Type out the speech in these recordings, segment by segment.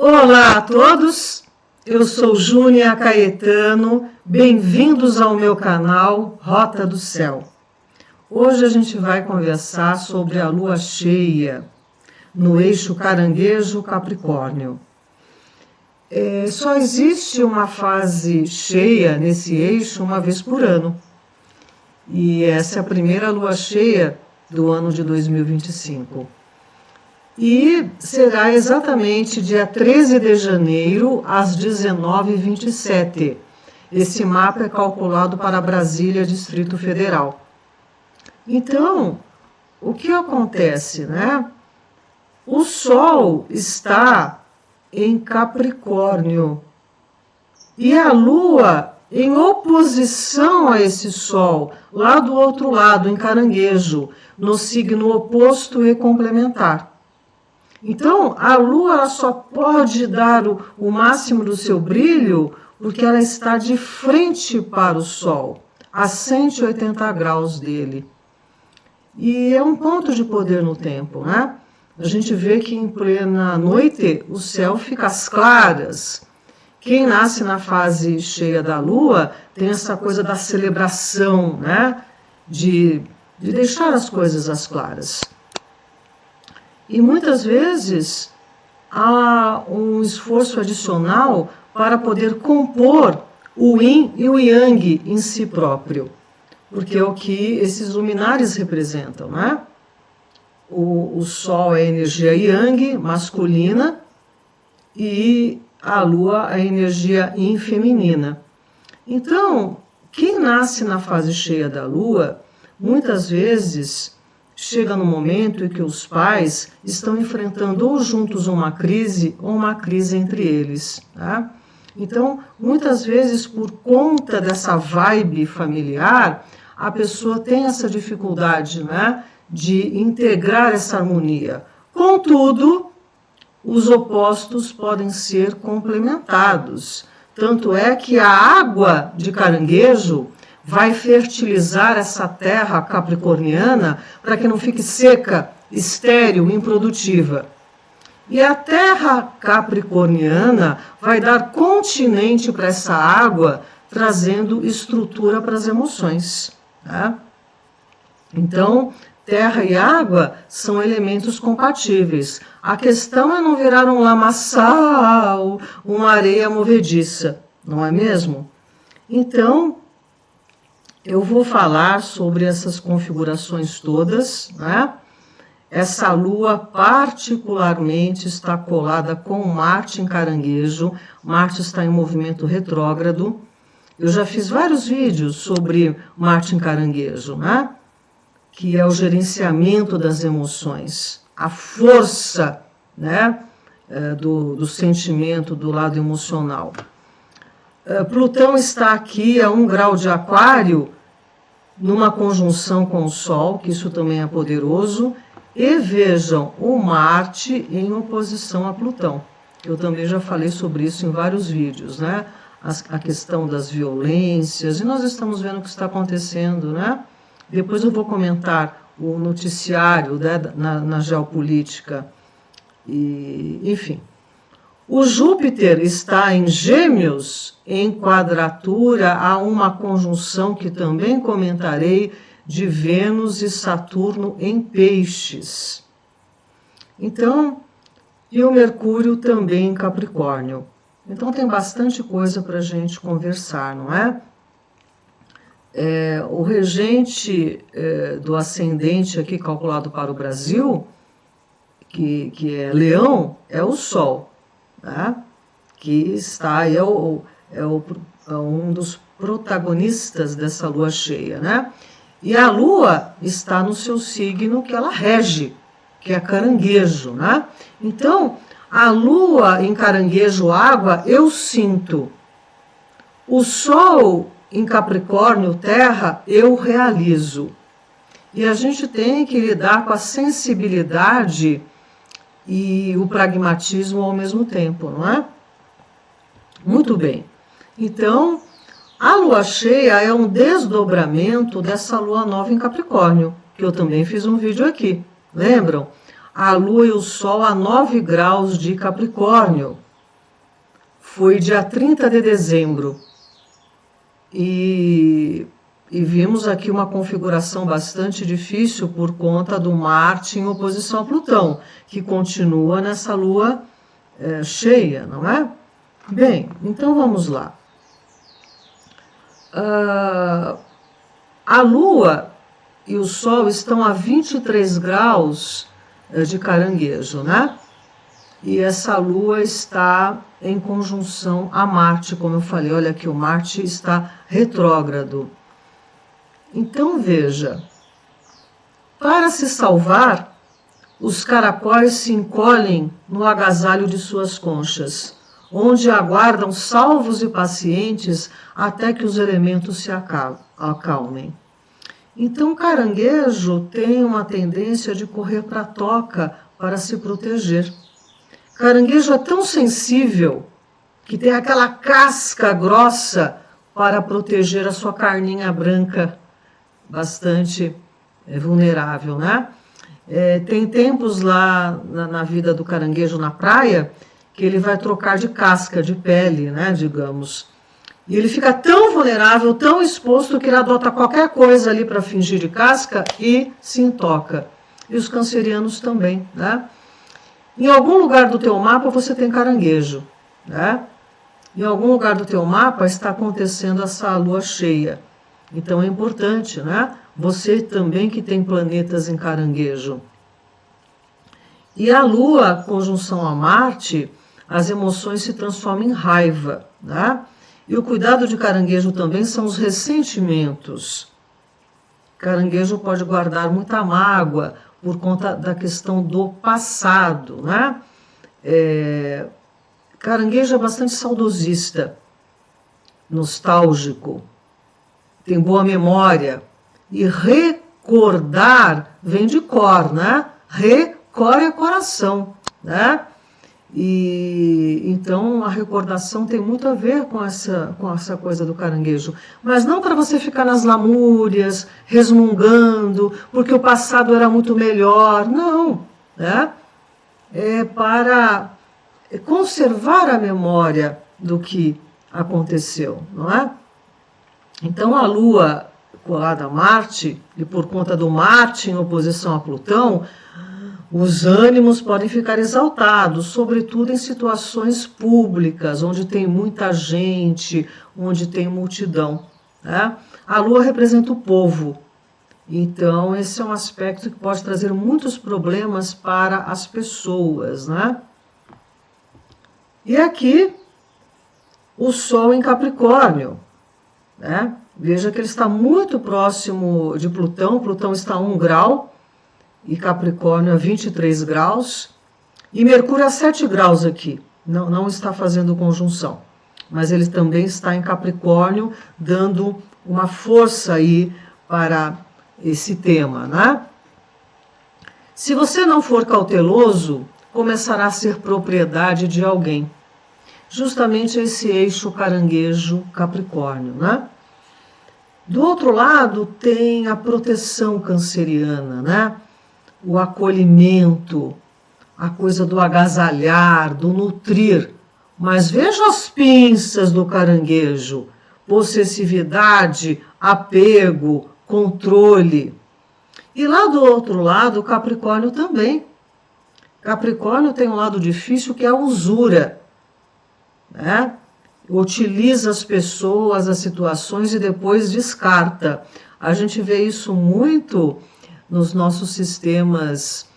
Olá a todos, eu sou Júnia Caetano, bem-vindos ao meu canal Rota do Céu. Hoje a gente vai conversar sobre a lua cheia no eixo Caranguejo-Capricórnio. Só existe uma fase cheia nesse eixo uma vez por ano. E essa é a primeira lua cheia do ano de 2025. E será exatamente dia 13 de janeiro, às 19h27. Esse mapa é calculado para Brasília, Distrito Federal. Então, o que acontece, né? O Sol está em Capricórnio e a Lua em oposição a esse Sol, lá do outro lado, em Caranguejo, no signo oposto e complementar. Então, a Lua ela só pode dar o máximo do seu brilho porque ela está de frente para o Sol, a 180 graus dele. E é um ponto de poder no tempo, né? A gente vê que em plena noite o céu fica às claras. Quem nasce na fase cheia da Lua tem essa coisa da celebração, né? De deixar as coisas às claras. E muitas vezes há um esforço adicional para poder compor o yin e o yang em si próprio, porque é o que esses luminares representam, né? O Sol é a energia yang, masculina, e a Lua é a energia yin, feminina. Então, quem nasce na fase cheia da Lua, muitas vezes chega no momento em que os pais estão enfrentando ou juntos uma crise ou uma crise entre eles. Tá? Então, muitas vezes, por conta dessa vibe familiar, a pessoa tem essa dificuldade, né, de integrar essa harmonia. Contudo, os opostos podem ser complementados. Tanto é que a água de Caranguejo vai fertilizar essa terra capricorniana para que não fique seca, estéril, improdutiva. E a terra capricorniana vai dar continente para essa água, trazendo estrutura para as emoções. Tá? Então, terra e água são elementos compatíveis. A questão é não virar um lamaçal, uma areia movediça, não é mesmo? Então, eu vou falar sobre essas configurações todas, né? Essa lua particularmente está colada com Marte em Caranguejo. Marte está em movimento retrógrado. Eu já fiz vários vídeos sobre Marte em Caranguejo, né? Que é o gerenciamento das emoções, a força, né? do sentimento, do lado emocional. Plutão está aqui a 1 grau de Aquário, numa conjunção com o Sol, que isso também é poderoso, e vejam o Marte em oposição a Plutão. Eu também já falei sobre isso em vários vídeos, né? A questão das violências, e nós estamos vendo o que está acontecendo, né? Depois eu vou comentar o noticiário, né, na geopolítica, e, enfim. O Júpiter está em Gêmeos, em quadratura a uma conjunção que também comentarei de Vênus e Saturno em Peixes. Então, e o Mercúrio também em Capricórnio. Então tem bastante coisa para a gente conversar, não é? O regente do ascendente aqui calculado para o Brasil, que é Leão, é o Sol. Tá? Que está é um dos protagonistas dessa lua cheia, né? E a lua está no seu signo que ela rege, que é Caranguejo, né? Então, a lua em Caranguejo água eu sinto. O Sol em Capricórnio terra eu realizo. E a gente tem que lidar com a sensibilidade e o pragmatismo ao mesmo tempo, não é? Muito bem. Então, a lua cheia é um desdobramento dessa lua nova em Capricórnio, que eu também fiz um vídeo aqui. Lembram? A lua e o sol a 9 graus de Capricórnio. foi dia 30 de dezembro. E vimos aqui uma configuração bastante difícil por conta do Marte em oposição a Plutão, que continua nessa lua cheia, não é? Bem, então vamos lá. A Lua e o Sol estão a 23 graus de Caranguejo, né? E essa Lua está em conjunção a Marte, como eu falei. Olha aqui, o Marte está retrógrado. Então veja, para se salvar, os caracóis se encolhem no agasalho de suas conchas, onde aguardam salvos e pacientes até que os elementos se acalmem. Então o caranguejo tem uma tendência de correr para a toca para se proteger. Caranguejo é tão sensível que tem aquela casca grossa para proteger a sua carninha branca, bastante vulnerável, né? Tem tempos lá na vida do caranguejo na praia que ele vai trocar de casca, de pele, né, digamos. E ele fica tão vulnerável, tão exposto, que ele adota qualquer coisa ali para fingir de casca e se intoca. E os cancerianos também, né? Em algum lugar do teu mapa você tem caranguejo, né? Em algum lugar do teu mapa está acontecendo essa lua cheia. Então é importante, né? Você também que tem planetas em caranguejo. E a lua, conjunção a Marte, as emoções se transformam em raiva, né? E o cuidado de caranguejo também são os ressentimentos. Caranguejo pode guardar muita mágoa por conta da questão do passado, né? Caranguejo é bastante saudosista, nostálgico, tem boa memória. E recordar vem de cor, né? Recor é coração, né? E então a recordação tem muito a ver com essa coisa do caranguejo. Mas não para você ficar nas lamúrias, resmungando, porque o passado era muito melhor. Não, né? É para conservar a memória do que aconteceu, não é? Então a Lua colada a Marte, e por conta do Marte em oposição a Plutão, os ânimos podem ficar exaltados, sobretudo em situações públicas, onde tem muita gente, onde tem multidão, né? A Lua representa o povo, então esse é um aspecto que pode trazer muitos problemas para as pessoas, né? E aqui, o Sol em Capricórnio, né? Veja que ele está muito próximo de Plutão. Plutão está a 1 grau e Capricórnio a 23 graus. E Mercúrio a 7 graus aqui. Não está fazendo conjunção. Mas ele também está em Capricórnio, dando uma força aí para esse tema, né? Se você não for cauteloso, começará a ser propriedade de alguém. Justamente esse eixo caranguejo-capricórnio, né? Do outro lado tem a proteção canceriana, né? O acolhimento, a coisa do agasalhar, do nutrir. Mas veja as pinças do caranguejo: possessividade, apego, controle. E lá do outro lado, o Capricórnio também. Capricórnio tem um lado difícil que é a usura, né? Utiliza as pessoas, as situações e depois descarta. A gente vê isso muito nos nossos sistemas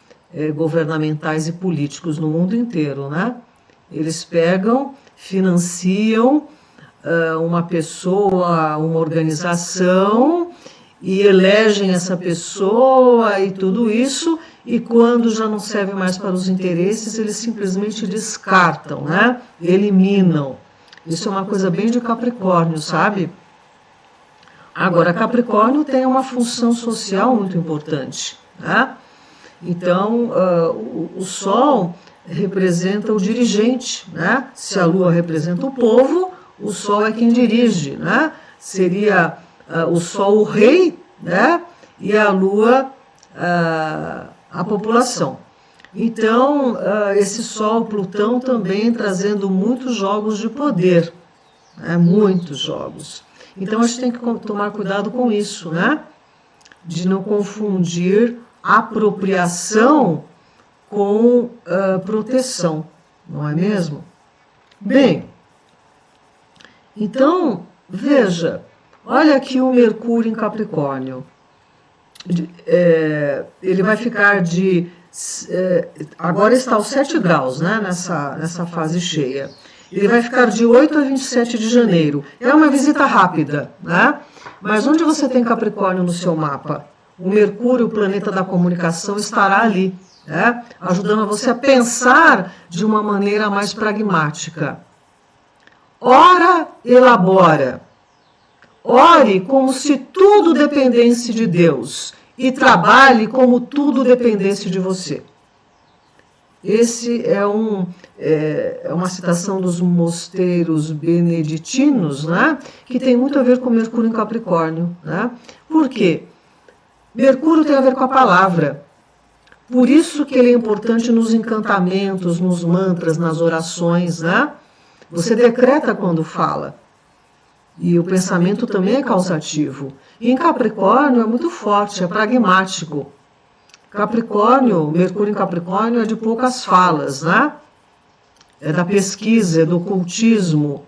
governamentais e políticos no mundo inteiro, né? Eles pegam, financiam uma pessoa, uma organização e elegem essa pessoa e tudo isso, e quando já não serve mais para os interesses, eles simplesmente descartam, né? Eliminam. Isso é uma coisa bem de Capricórnio, sabe? Agora, Capricórnio tem uma função social muito importante, né? Então, o Sol representa o dirigente, né? Se a Lua representa o povo, o Sol é quem dirige, né? Seria o Sol o rei, né? E a Lua a população. Então, esse Sol, Plutão também trazendo muitos jogos de poder, né? Muitos jogos. Então, a gente tem que tomar cuidado com isso, né? De não confundir apropriação com proteção, não é mesmo? Bem, então, veja, olha aqui o Mercúrio em Capricórnio. Ele vai ficar de... agora está aos 7 graus, né, nessa fase cheia. Ele vai ficar de 8 a 27 de janeiro. É uma visita rápida, né? Mas onde você tem Capricórnio no seu mapa? O Mercúrio, o planeta da comunicação, estará ali, né? Ajudando você a pensar de uma maneira mais pragmática. Ora, elabora. Ore como se tudo dependesse de Deus e trabalhe como tudo dependesse de você. Esse é uma citação dos mosteiros beneditinos, né? Que tem muito a ver com Mercúrio em Capricórnio, né? Por quê? Mercúrio tem a ver com a palavra. Por isso que ele é importante nos encantamentos, nos mantras, nas orações, né? Você decreta quando fala. E o pensamento também é causativo. E em Capricórnio é muito forte, é pragmático. Capricórnio, Mercúrio em Capricórnio é de poucas falas, né? É da pesquisa, é do ocultismo,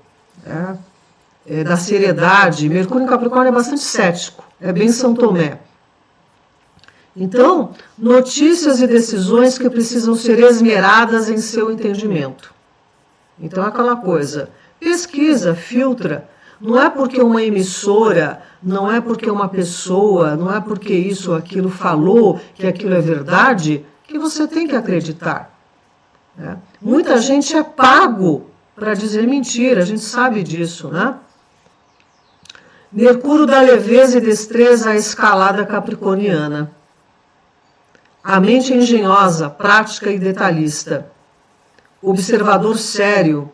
é da seriedade. Mercúrio em Capricórnio é bastante cético, é bem São Tomé. Então, notícias e decisões que precisam ser esmeradas em seu entendimento. Então é aquela coisa, pesquisa, filtra. Não é porque uma emissora, não é porque uma pessoa, não é porque isso ou aquilo falou que aquilo é verdade, que você tem que acreditar. Né? Muita gente é pago para dizer mentira, a gente sabe disso, né? Mercúrio dá leveza e destreza à escalada capricorniana. A mente é engenhosa, prática e detalhista. Observador sério.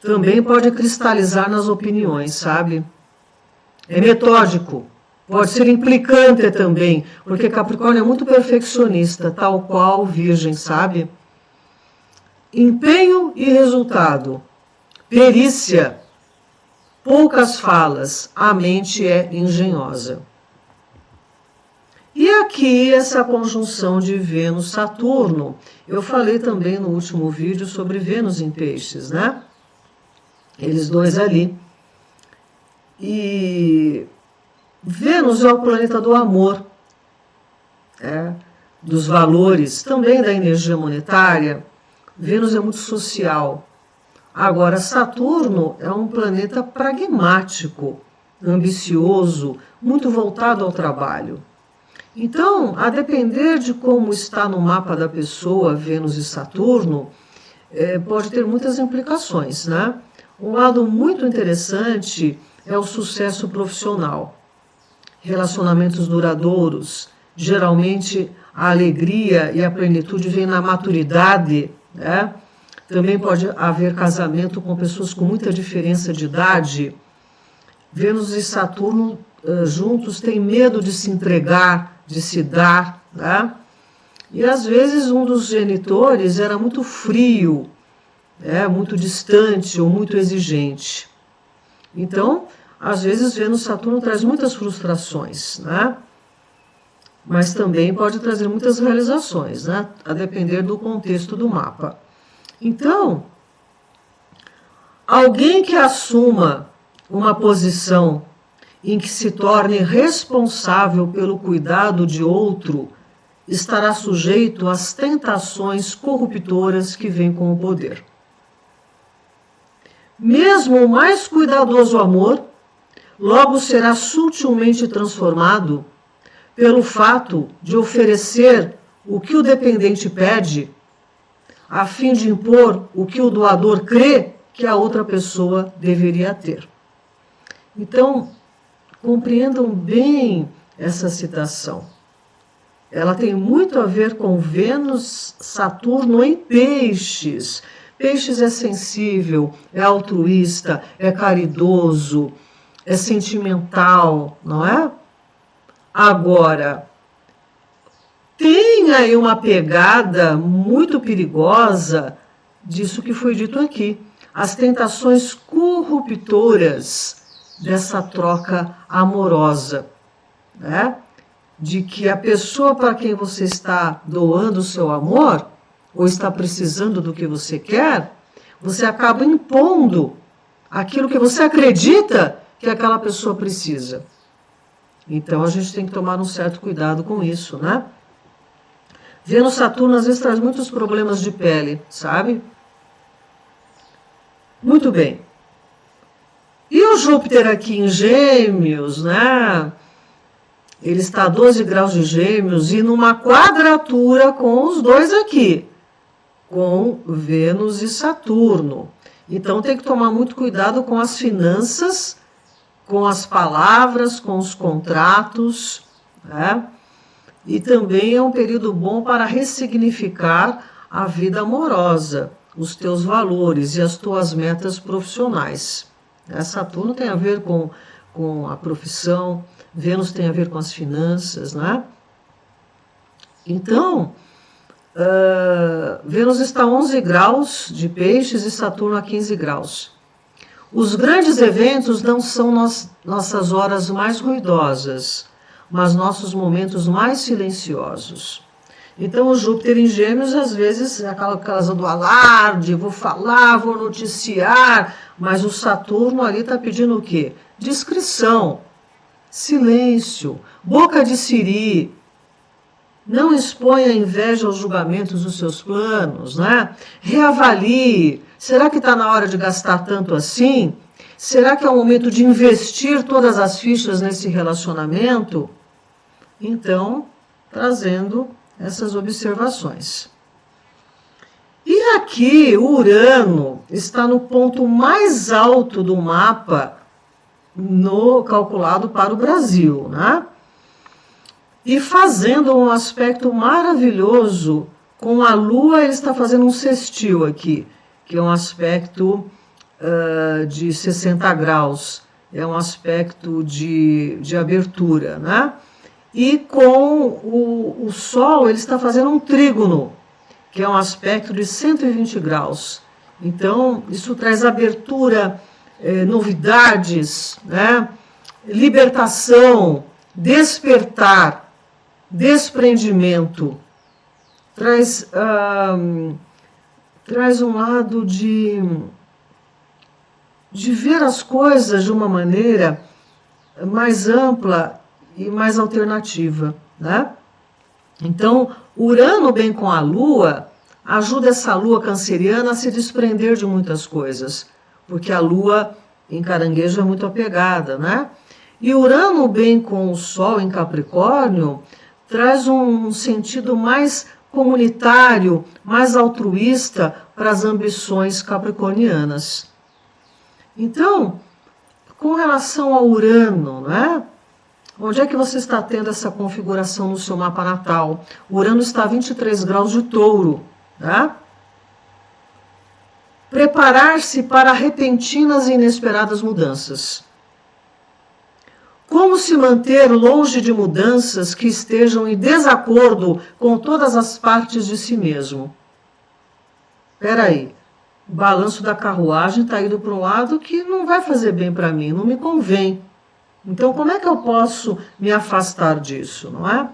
Também pode cristalizar nas opiniões, sabe? É metódico, pode ser implicante também, porque Capricórnio é muito perfeccionista, tal qual Virgem, sabe? Empenho e resultado. Perícia. Poucas falas, a mente é engenhosa. E aqui essa conjunção de Vênus-Saturno. Eu falei também no último vídeo sobre Vênus em Peixes, né? Eles dois ali. E Vênus é o planeta do amor, dos valores, também da energia monetária. Vênus é muito social. Agora, Saturno é um planeta pragmático, ambicioso, muito voltado ao trabalho. Então, a depender de como está no mapa da pessoa, Vênus e Saturno, pode ter muitas implicações, né? Um lado muito interessante é o sucesso profissional. Relacionamentos duradouros. Geralmente a alegria e a plenitude vêm na maturidade, né? Também pode haver casamento com pessoas com muita diferença de idade. Vênus e Saturno juntos têm medo de se entregar, de se dar, né? E às vezes um dos genitores era muito frio, muito distante ou muito exigente. Então, às vezes, Vênus e Saturno traz muitas frustrações, né? Mas também pode trazer muitas realizações, né? A depender do contexto do mapa. Então, alguém que assuma uma posição em que se torne responsável pelo cuidado de outro estará sujeito às tentações corruptoras que vêm com o poder. Mesmo o mais cuidadoso amor, logo será sutilmente transformado pelo fato de oferecer o que o dependente pede, a fim de impor o que o doador crê que a outra pessoa deveria ter. Então, compreendam bem essa citação. Ela tem muito a ver com Vênus, Saturno em Peixes. Peixes é sensível, é altruísta, é caridoso, é sentimental, não é? Agora, tem tem aí uma pegada muito perigosa disso que foi dito aqui. As tentações corruptoras dessa troca amorosa, né? De que a pessoa para quem você está doando o seu amor, ou está precisando do que você quer, você acaba impondo aquilo que você acredita que aquela pessoa precisa. Então a gente tem que tomar um certo cuidado com isso, né? Vênus Saturno às vezes traz muitos problemas de pele, sabe? Muito bem. E o Júpiter aqui em Gêmeos, né? Ele está a 12 graus de Gêmeos e numa quadratura com os dois aqui, com Vênus e Saturno. Então tem que tomar muito cuidado com as finanças, com as palavras, com os contratos, né? E também é um período bom para ressignificar a vida amorosa, os teus valores e as tuas metas profissionais. Saturno tem a ver com a profissão, Vênus tem a ver com as finanças, né? Então, Vênus está a 11 graus de Peixes e Saturno a 15 graus. Os grandes eventos não são nossas horas mais ruidosas, mas nossos momentos mais silenciosos. Então, o Júpiter em Gêmeos, às vezes, é aquela casa do alarde, vou falar, vou noticiar, mas o Saturno ali está pedindo o quê? Discrição, silêncio, boca de siri. Não exponha a inveja aos julgamentos dos seus planos, né? Reavalie. Será que está na hora de gastar tanto assim? Será que é o momento de investir todas as fichas nesse relacionamento? Então, trazendo essas observações. E aqui, o Urano está no ponto mais alto do mapa calculado para o Brasil, né? E fazendo um aspecto maravilhoso com a Lua, ele está fazendo um sextil aqui, que é um aspecto de 60 graus, é um aspecto de abertura, né? E com o Sol, ele está fazendo um trígono, que é um aspecto de 120 graus. Então, isso traz abertura, novidades, né? Libertação, despertar, desprendimento. Traz um lado de ver as coisas de uma maneira mais ampla e mais alternativa, né? Então, Urano bem com a Lua ajuda essa Lua canceriana a se desprender de muitas coisas, porque a Lua em Caranguejo é muito apegada, né? E Urano bem com o Sol em Capricórnio traz um sentido mais comunitário, mais altruísta para as ambições capricornianas. Então, com relação ao Urano, né? Onde é que você está tendo essa configuração no seu mapa natal? O Urano está a 23 graus de Touro, né? Preparar-se para repentinas e inesperadas mudanças. Como se manter longe de mudanças que estejam em desacordo com todas as partes de si mesmo? Espera aí, o balanço da carruagem está indo para um lado que não vai fazer bem para mim, não me convém. Então, como é que eu posso me afastar disso, não é?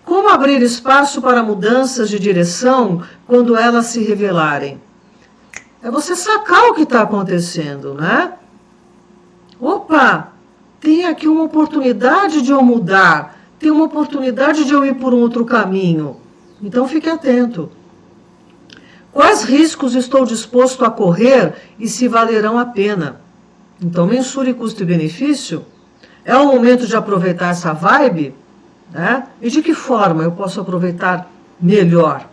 Como abrir espaço para mudanças de direção quando elas se revelarem? É você sacar o que está acontecendo, né? Opa, tem aqui uma oportunidade de eu mudar, tem uma oportunidade de eu ir por um outro caminho. Então, fique atento. Quais riscos estou disposto a correr e se valerão a pena? Então, mensure custo e benefício. É o momento de aproveitar essa vibe, né? E de que forma eu posso aproveitar melhor?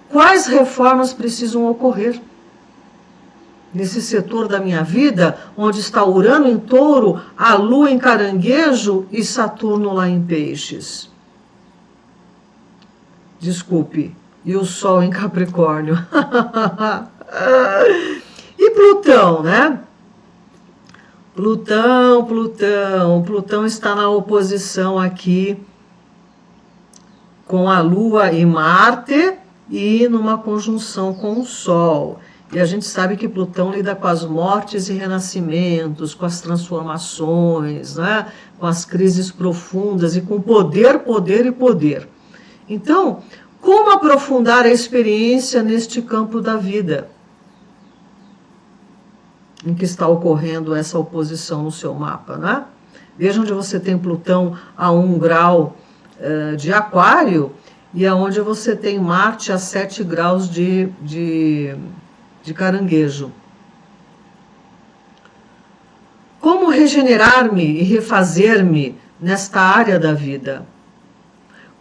Quais reformas precisam ocorrer nesse setor da minha vida, onde está Urano em Touro, a Lua em Caranguejo e Saturno lá em Peixes? Desculpe, e o Sol em Capricórnio. E Plutão, né? Plutão está na oposição aqui com a Lua e Marte e numa conjunção com o Sol. E a gente sabe que Plutão lida com as mortes e renascimentos, com as transformações, né? Com as crises profundas e com poder, poder e poder. Então, como aprofundar a experiência neste campo da vida em que está ocorrendo essa oposição no seu mapa, né? Veja onde você tem Plutão a 1 grau de Aquário e aonde você tem Marte a 7 graus de Caranguejo. Como regenerar-me e refazer-me nesta área da vida?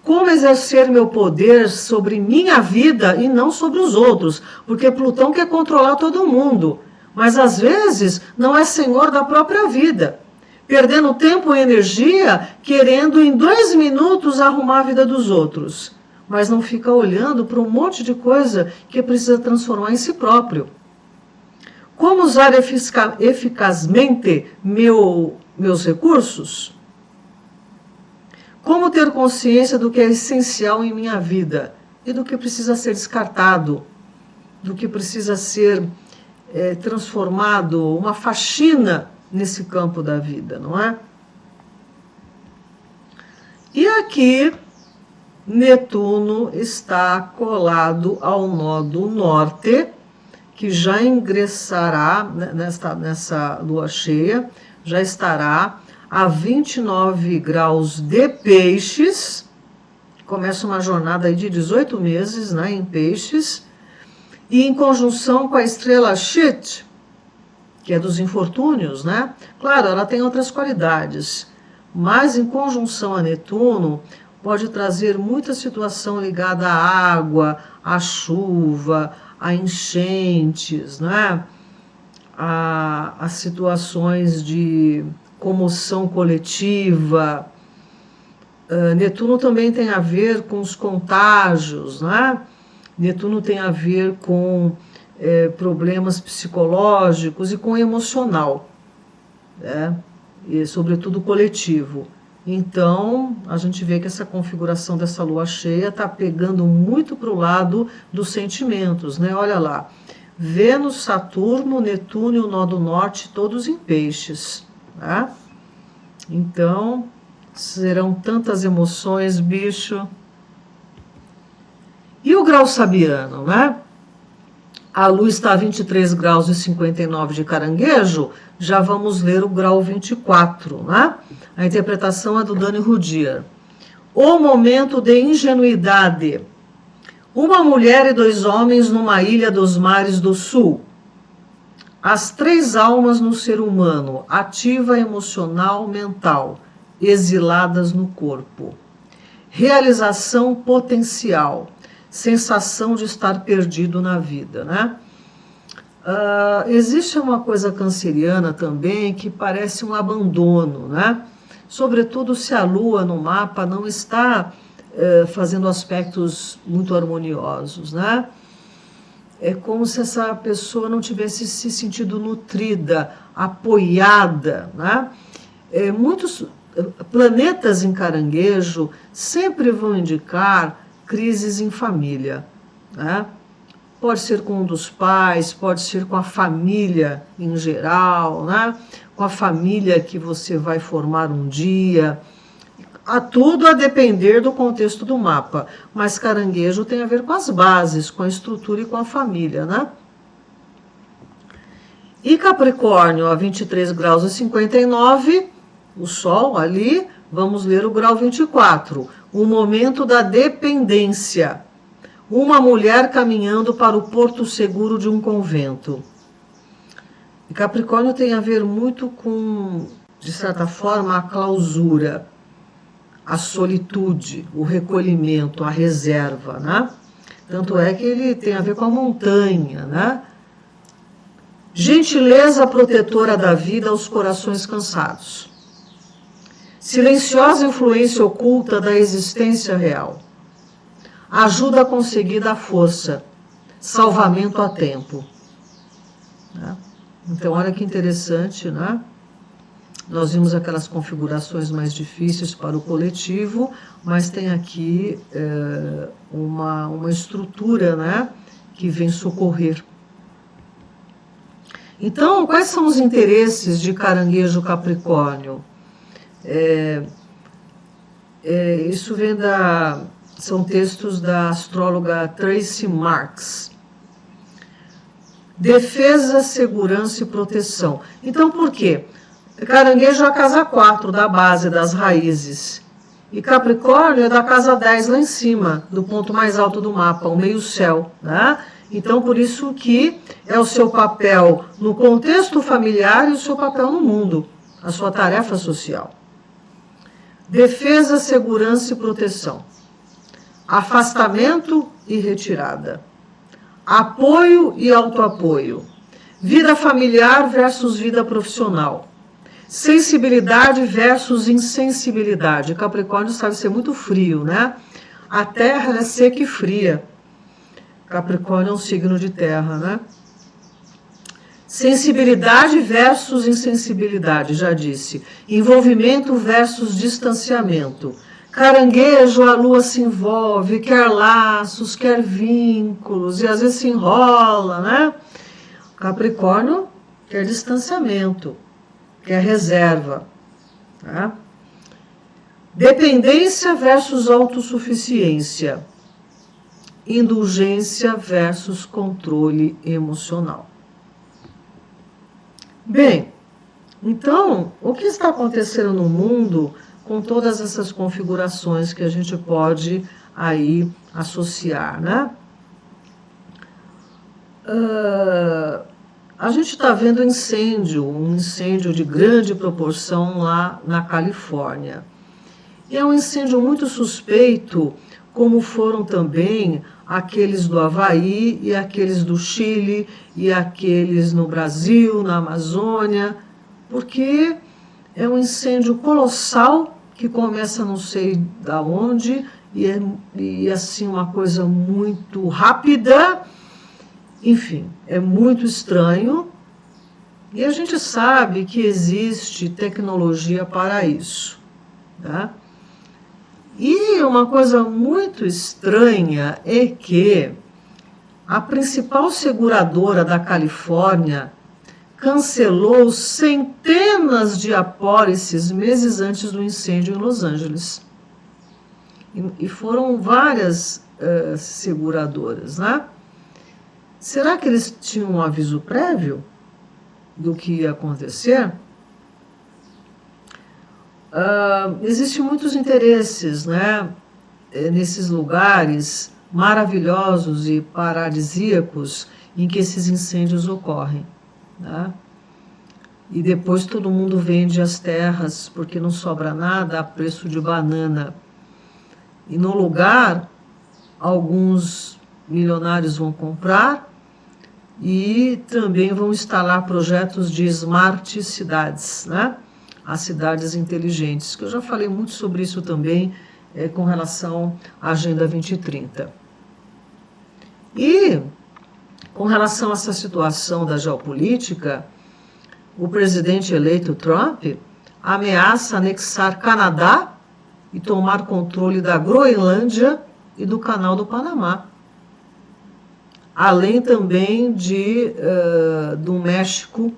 Como exercer meu poder sobre minha vida e não sobre os outros? Porque Plutão quer controlar todo mundo, mas às vezes não é senhor da própria vida, perdendo tempo e energia querendo em 2 minutos arrumar a vida dos outros, mas não fica olhando para um monte de coisa que precisa transformar em si próprio. Como usar eficazmente meus recursos? Como ter consciência do que é essencial em minha vida e do que precisa ser descartado, do que precisa ser transformado, uma faxina nesse campo da vida, não é? E aqui, Netuno está colado ao nódo norte, que já ingressará nessa lua cheia, já estará a 29 graus de Peixes, começa uma jornada aí de 18 meses, né, em Peixes, e em conjunção com a estrela Chit, que é dos infortúnios, né? Claro, ela tem outras qualidades, mas em conjunção a Netuno pode trazer muita situação ligada à água, à chuva, a enchentes, né? a situações de comoção coletiva. Netuno também tem a ver com os contágios, né? Netuno tem a ver com problemas psicológicos e com emocional, né? E sobretudo coletivo. Então, a gente vê que essa configuração dessa lua cheia está pegando muito para o lado dos sentimentos, né? Olha lá, Vênus, Saturno, Netuno e o nó do norte, todos em Peixes, né? Então, serão tantas emoções, bicho. E o grau sabiano, né? A Lua está a 23 graus e 59 de Caranguejo, já vamos ler o grau 24, né? A interpretação é do Dani Rudier. O momento de ingenuidade. Uma mulher e 2 homens numa ilha dos mares do sul. As 3 almas no ser humano, ativa, emocional, mental, exiladas no corpo. Realização potencial. Sensação de estar perdido na vida, né? Existe uma coisa canceriana também que parece um abandono, né? Sobretudo se a Lua no mapa não está fazendo aspectos muito harmoniosos, né? É como se essa pessoa não tivesse se sentido nutrida, apoiada, né? Muitos planetas em Caranguejo sempre vão indicar crises em família, né? Pode ser com um dos pais, pode ser com a família em geral, né? Com a família que você vai formar um dia. Tudo a depender do contexto do mapa, mas Caranguejo tem a ver com as bases, com a estrutura e com a família, né? E Capricórnio, a 23 graus e 59, o Sol ali, vamos ler o grau 24, o momento da dependência. Uma mulher caminhando para o porto seguro de um convento. E Capricórnio tem a ver muito com, de certa forma, a clausura, a solitude, o recolhimento, a reserva, né? Tanto é que ele tem a ver com a montanha, né? Gentileza protetora da vida aos corações cansados. Silenciosa influência oculta da existência real. Ajuda a conseguir dar força, salvamento a tempo. Né? Então, olha que interessante, né? Nós vimos aquelas configurações mais difíceis para o coletivo, mas tem aqui uma estrutura, né, que vem socorrer. Então, quais são os interesses de Caranguejo Capricórnio? Isso são textos da astróloga Tracy Marks. Defesa, segurança e proteção. Então, por quê? Caranguejo é a casa 4 da base, das raízes. E Capricórnio é da casa 10 lá em cima, do ponto mais alto do mapa, o meio-céu, né? Então, por isso que é o seu papel no contexto familiar e o seu papel no mundo, a sua tarefa social. Defesa, segurança e proteção. Afastamento e retirada. Apoio e autoapoio. Vida familiar versus vida profissional. Sensibilidade versus insensibilidade. Capricórnio sabe ser muito frio, né? A terra é seca e fria. Capricórnio é um signo de terra, né? Sensibilidade versus insensibilidade, já disse. Envolvimento versus distanciamento. Caranguejo, a lua se envolve, quer laços, quer vínculos, e às vezes se enrola, né? Capricórnio quer distanciamento, quer reserva. Tá? Dependência versus autossuficiência. Indulgência versus controle emocional. Bem, então, o que está acontecendo no mundo com todas essas configurações que a gente pode aí associar, né? A gente está vendo um incêndio de grande proporção lá na Califórnia. E é um incêndio muito suspeito, como foram também aqueles do Havaí e aqueles do Chile e aqueles no Brasil, na Amazônia, porque é um incêndio colossal que começa não sei da onde e assim uma coisa muito rápida. Enfim, é muito estranho e a gente sabe que existe tecnologia para isso, tá? E uma coisa muito estranha é que a principal seguradora da Califórnia cancelou centenas de apólices meses antes do incêndio em Los Angeles. E foram várias seguradoras, né? Será que eles tinham um aviso prévio do que ia acontecer? Existem muitos interesses, né, nesses lugares maravilhosos e paradisíacos em que esses incêndios ocorrem. Né? E depois todo mundo vende as terras porque não sobra nada a preço de banana. E no lugar, alguns milionários vão comprar e também vão instalar projetos de smart cidades, né? As cidades inteligentes, que eu já falei muito sobre isso também com relação à Agenda 2030. E, com relação a essa situação da geopolítica, o presidente eleito Trump ameaça anexar Canadá e tomar controle da Groenlândia e do Canal do Panamá. Além também do México,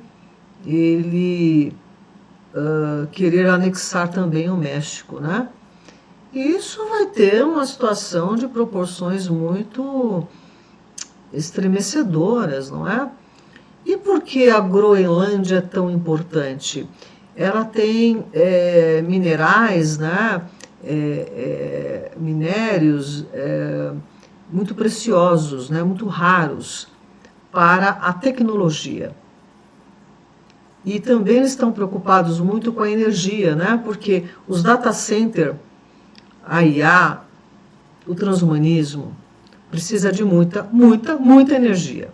ele querer anexar também o México, né? E isso vai ter uma situação de proporções muito estremecedoras, não é? E por que a Groenlândia é tão importante? Ela tem minerais, né? Minérios muito preciosos, né? Muito raros para a tecnologia. E também eles estão preocupados muito com a energia, né? Porque os data centers, a IA, o transhumanismo, precisa de muita energia.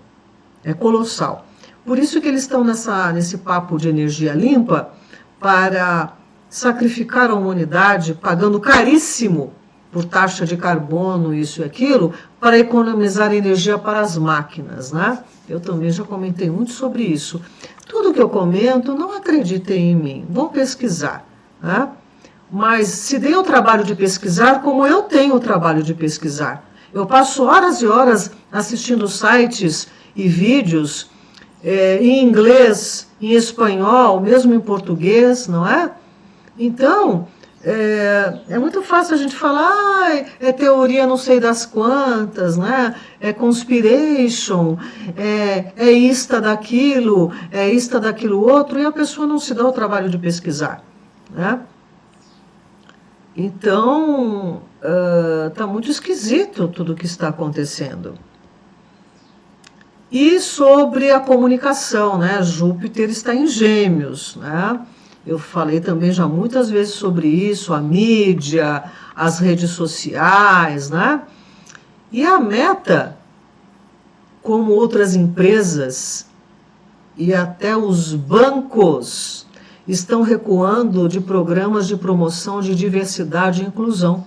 É colossal. Por isso que eles estão nesse papo de energia limpa para sacrificar a humanidade, pagando caríssimo por taxa de carbono, isso e aquilo, para economizar energia para as máquinas, né? Eu também já comentei muito sobre isso. Tudo que eu comento, não acreditem em mim, vão pesquisar. Né? Mas se deem o trabalho de pesquisar, como eu tenho o trabalho de pesquisar. Eu passo horas e horas assistindo sites e vídeos em inglês, em espanhol, mesmo em português, não é? Então, é muito fácil a gente falar, é teoria não sei das quantas, né? É conspiration, é isto daquilo outro, e a pessoa não se dá o trabalho de pesquisar, né? Então, está muito esquisito tudo o que está acontecendo. E sobre a comunicação, né? Júpiter está em Gêmeos, né? Eu falei também já muitas vezes sobre isso, a mídia, as redes sociais, né? E a Meta, como outras empresas e até os bancos, estão recuando de programas de promoção de diversidade e inclusão.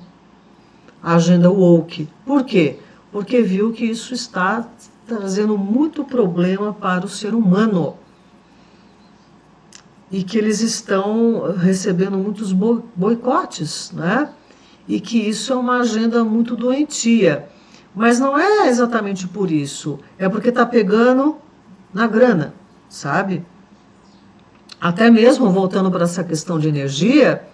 A agenda woke. Por quê? Porque viu que isso está trazendo muito problema para o ser humano. E que eles estão recebendo muitos boicotes, né? E que isso é uma agenda muito doentia. Mas não é exatamente por isso. É porque está pegando na grana, sabe? Até mesmo, voltando para essa questão de energia,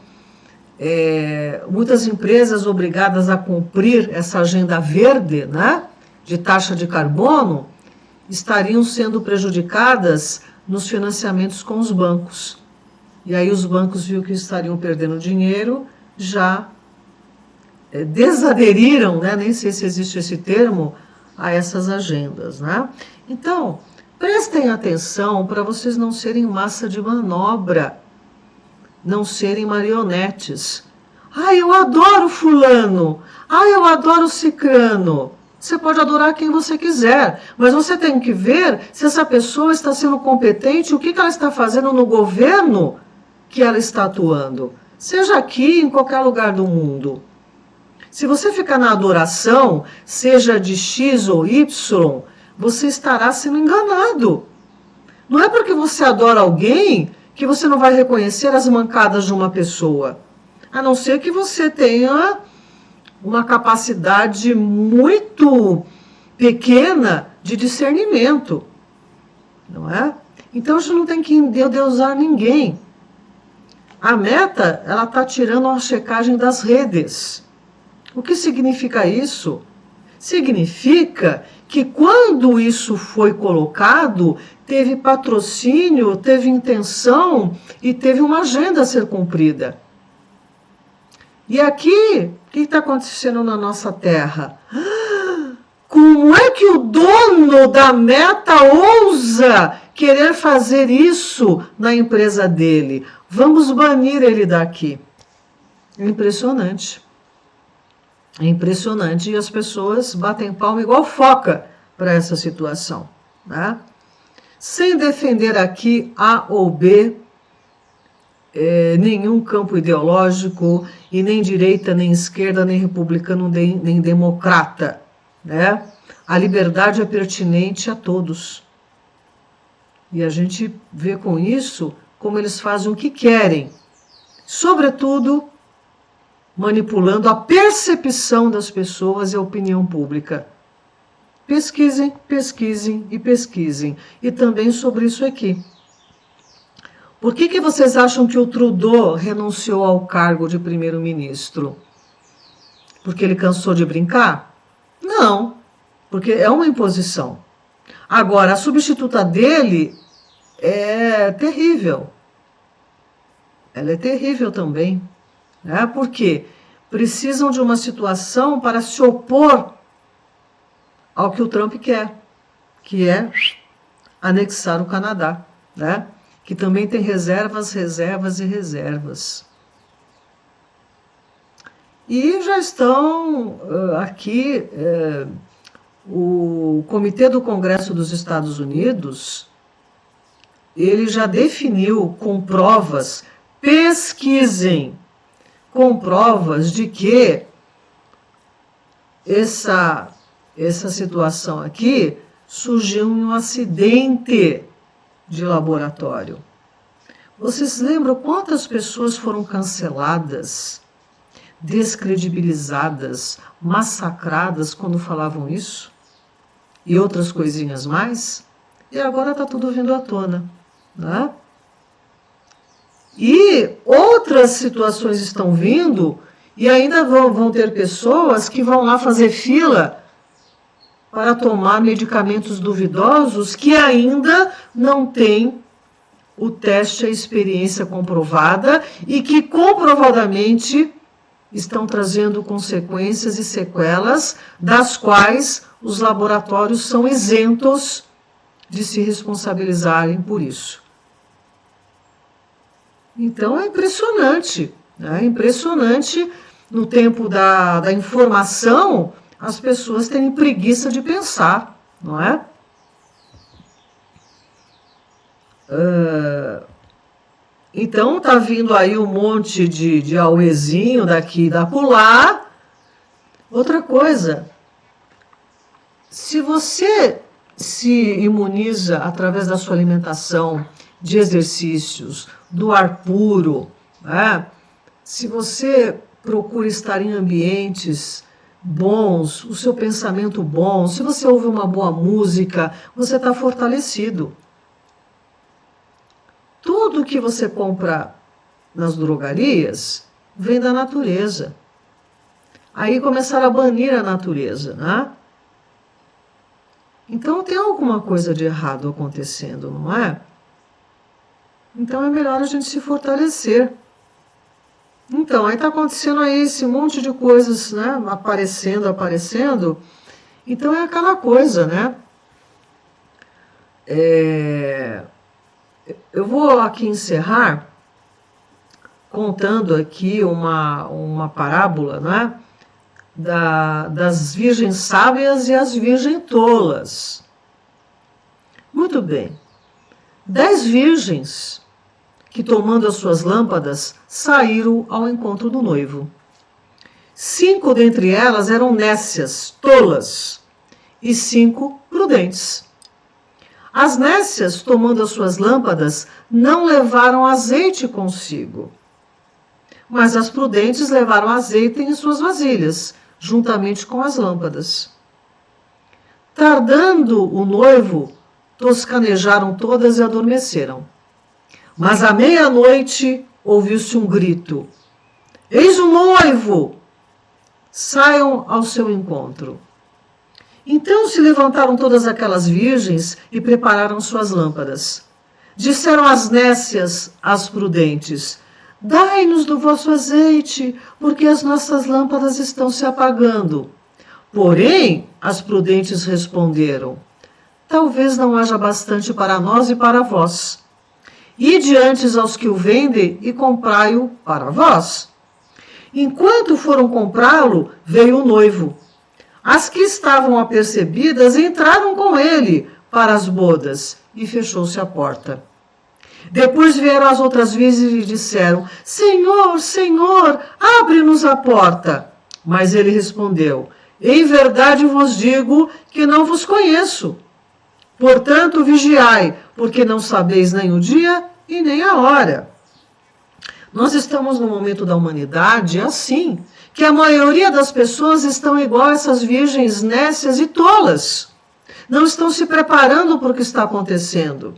muitas empresas obrigadas a cumprir essa agenda verde, né, de taxa de carbono, estariam sendo prejudicadas nos financiamentos com os bancos. E aí os bancos viram que estariam perdendo dinheiro, já desaderiram, né, nem sei se existe esse termo, a essas agendas, né? Então, prestem atenção para vocês não serem massa de manobra, não serem marionetes. Eu adoro fulano, eu adoro cicrano. Você pode adorar quem você quiser, mas você tem que ver se essa pessoa está sendo competente, o que ela está fazendo no governo que ela está atuando, seja aqui, em qualquer lugar do mundo. Se você ficar na adoração, seja de X ou Y, você estará sendo enganado. Não é porque você adora alguém que você não vai reconhecer as mancadas de uma pessoa, a não ser que você tenha uma capacidade muito pequena de discernimento, não é? Então a gente não tem que endeusar ninguém. A Meta, ela está tirando a checagem das redes. O que significa isso? Significa que quando isso foi colocado, teve patrocínio, teve intenção e teve uma agenda a ser cumprida. E aqui, o que está acontecendo na nossa Terra? Como é que o dono da Meta ousa querer fazer isso na empresa dele? Vamos banir ele daqui. É impressionante. É impressionante. E as pessoas batem palma igual foca para essa situação, né? Sem defender aqui A ou B, nenhum campo ideológico, e nem direita, nem esquerda, nem republicano, nem democrata, né? A liberdade é pertinente a todos. E a gente vê com isso como eles fazem o que querem, sobretudo manipulando a percepção das pessoas e a opinião pública. Pesquisem, pesquisem e pesquisem. E também sobre isso aqui. Por que vocês acham que o Trudeau renunciou ao cargo de primeiro-ministro? Porque ele cansou de brincar? Não, porque é uma imposição. Agora, a substituta dele é terrível. Ela é terrível também. Né? Porque precisam de uma situação para se opor ao que o Trump quer, que é anexar o Canadá, né? Que também tem reservas, reservas e reservas. E já estão aqui, o Comitê do Congresso dos Estados Unidos, ele já definiu com provas, pesquisem, com provas de que essa situação aqui surgiu em um acidente de laboratório. Vocês lembram quantas pessoas foram canceladas, descredibilizadas, massacradas quando falavam isso? E outras coisinhas mais? E agora está tudo vindo à tona, né? E outras situações estão vindo e ainda vão ter pessoas que vão lá fazer fila para tomar medicamentos duvidosos que ainda não têm o teste, a experiência comprovada e que comprovadamente estão trazendo consequências e sequelas das quais os laboratórios são isentos de se responsabilizarem por isso. Então é impressionante, né? É impressionante no tempo da informação as pessoas terem preguiça de pensar, não é? Então tá vindo aí um monte de auezinho daqui e da acolá. Outra coisa, se você se imuniza através da sua alimentação, de exercícios, do ar puro, né? Se você procura estar em ambientes bons, o seu pensamento bom, se você ouve uma boa música, você está fortalecido. Tudo que você compra nas drogarias vem da natureza. Aí começaram a banir a natureza, né? Então tem alguma coisa de errado acontecendo, não é? Então é melhor a gente se fortalecer. Então, aí está acontecendo aí esse monte de coisas, né? Aparecendo. Então é aquela coisa, né? Eu vou aqui encerrar contando aqui uma parábola, né? Das virgens sábias e as virgens tolas. Muito bem. 10 virgens que, tomando as suas lâmpadas, saíram ao encontro do noivo. 5 dentre elas eram nécias, tolas, e 5 prudentes. As nécias, tomando as suas lâmpadas, não levaram azeite consigo, mas as prudentes levaram azeite em suas vasilhas, juntamente com as lâmpadas. Tardando o noivo, toscanejaram todas e adormeceram. Mas à meia-noite ouviu-se um grito: Eis o noivo! Saiam ao seu encontro. Então se levantaram todas aquelas virgens e prepararam suas lâmpadas. Disseram as nécias às prudentes: Dai-nos do vosso azeite, porque as nossas lâmpadas estão se apagando. Porém, as prudentes responderam: Talvez não haja bastante para nós e para vós. Ide antes aos que o vendem e comprai-o para vós. Enquanto foram comprá-lo, veio o noivo. As que estavam apercebidas entraram com ele para as bodas e fechou-se a porta. Depois vieram as outras virgens e disseram: Senhor, Senhor, abre-nos a porta. Mas ele respondeu: Em verdade vos digo que não vos conheço. Portanto, vigiai, porque não sabeis nem o dia e nem a hora. Nós estamos num momento da humanidade assim, que a maioria das pessoas estão igual a essas virgens nécias e tolas. Não estão se preparando para o que está acontecendo.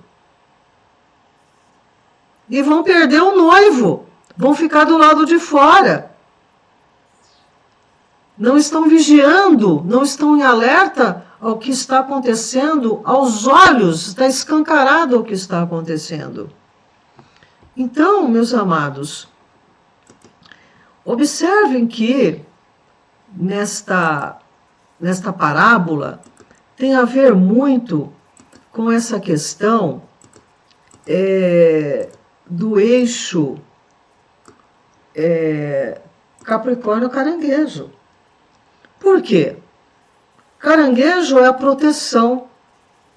E vão perder o noivo, vão ficar do lado de fora. Não estão vigiando, não estão em alerta ao que está acontecendo, aos olhos, está escancarado o que está acontecendo. Então, meus amados, observem que nesta parábola tem a ver muito com essa questão do eixo Capricórnio-Caranguejo. Por quê? Caranguejo é a proteção,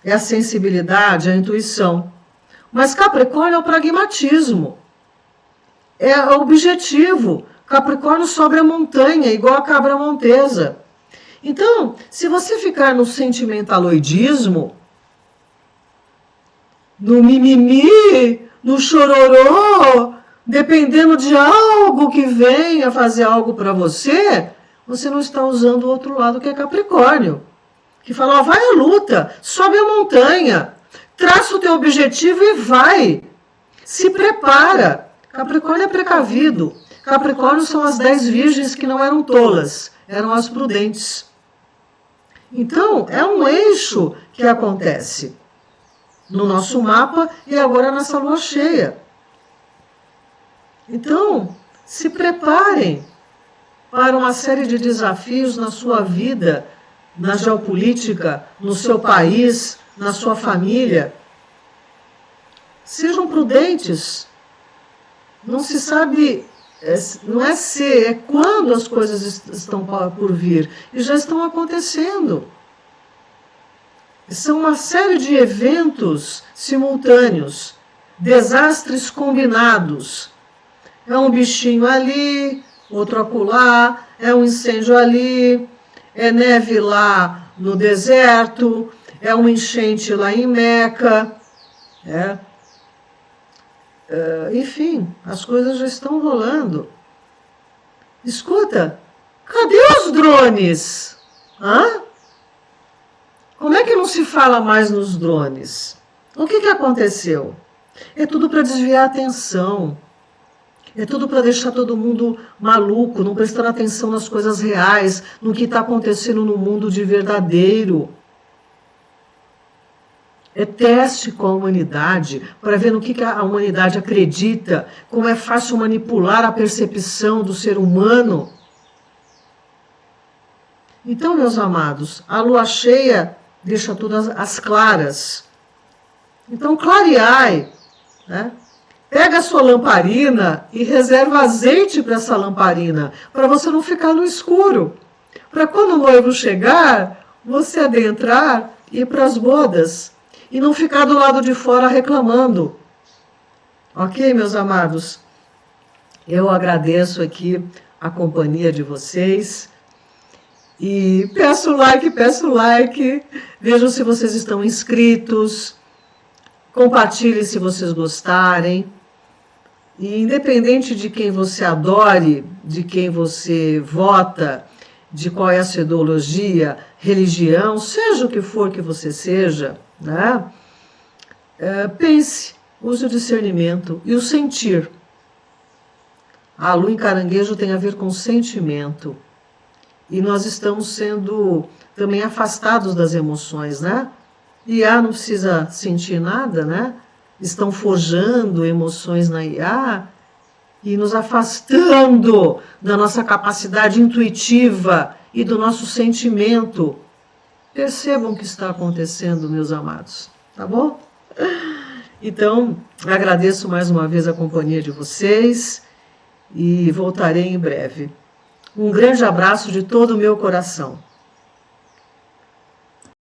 é a sensibilidade, a intuição. Mas Capricórnio é o pragmatismo, é o objetivo. Capricórnio sobe a montanha, igual a cabra montesa. Então, se você ficar no sentimentaloidismo, no mimimi, no chororô, dependendo de algo que venha fazer algo para você, você não está usando o outro lado, que é Capricórnio. Que fala, ó, vai à luta, sobe a montanha, traça o teu objetivo e vai. Se prepara. Capricórnio é precavido. Capricórnio são as 10 virgens que não eram tolas, eram as prudentes. Então, é um eixo que acontece no nosso mapa e agora nessa lua cheia. Então, se preparem para uma série de desafios na sua vida, na geopolítica, no seu país, na sua família. Sejam prudentes. Não se sabe, não é se, é quando as coisas estão por vir. E já estão acontecendo. São uma série de eventos simultâneos, desastres combinados. É um bichinho ali, outro acolá, é um incêndio ali, é neve lá no deserto, é uma enchente lá em Meca. Enfim, as coisas já estão rolando. Escuta, cadê os drones? Hã? Como é que não se fala mais nos drones? O que aconteceu? É tudo para desviar a atenção. É tudo para deixar todo mundo maluco, não prestando atenção nas coisas reais, no que está acontecendo no mundo de verdadeiro. É teste com a humanidade, para ver no que a humanidade acredita, como é fácil manipular a percepção do ser humano. Então, meus amados, a lua cheia deixa tudo às claras. Então, clareai, né? Pega a sua lamparina e reserva azeite para essa lamparina, para você não ficar no escuro. Para quando o noivo chegar, você adentrar e ir para as bodas. E não ficar do lado de fora reclamando. Ok, meus amados? Eu agradeço aqui a companhia de vocês. E peço like. Vejam se vocês estão inscritos. Compartilhem se vocês gostarem. E independente de quem você adore, de quem você vota, de qual é a sua ideologia, religião, seja o que for que você seja, né? Pense, use o discernimento e o sentir. A lua em Caranguejo tem a ver com sentimento. E nós estamos sendo também afastados das emoções, né? IA não precisa sentir nada, né? Estão forjando emoções na IA e nos afastando da nossa capacidade intuitiva e do nosso sentimento. Percebam o que está acontecendo, meus amados, tá bom? Então, agradeço mais uma vez a companhia de vocês e voltarei em breve. Um grande abraço de todo o meu coração.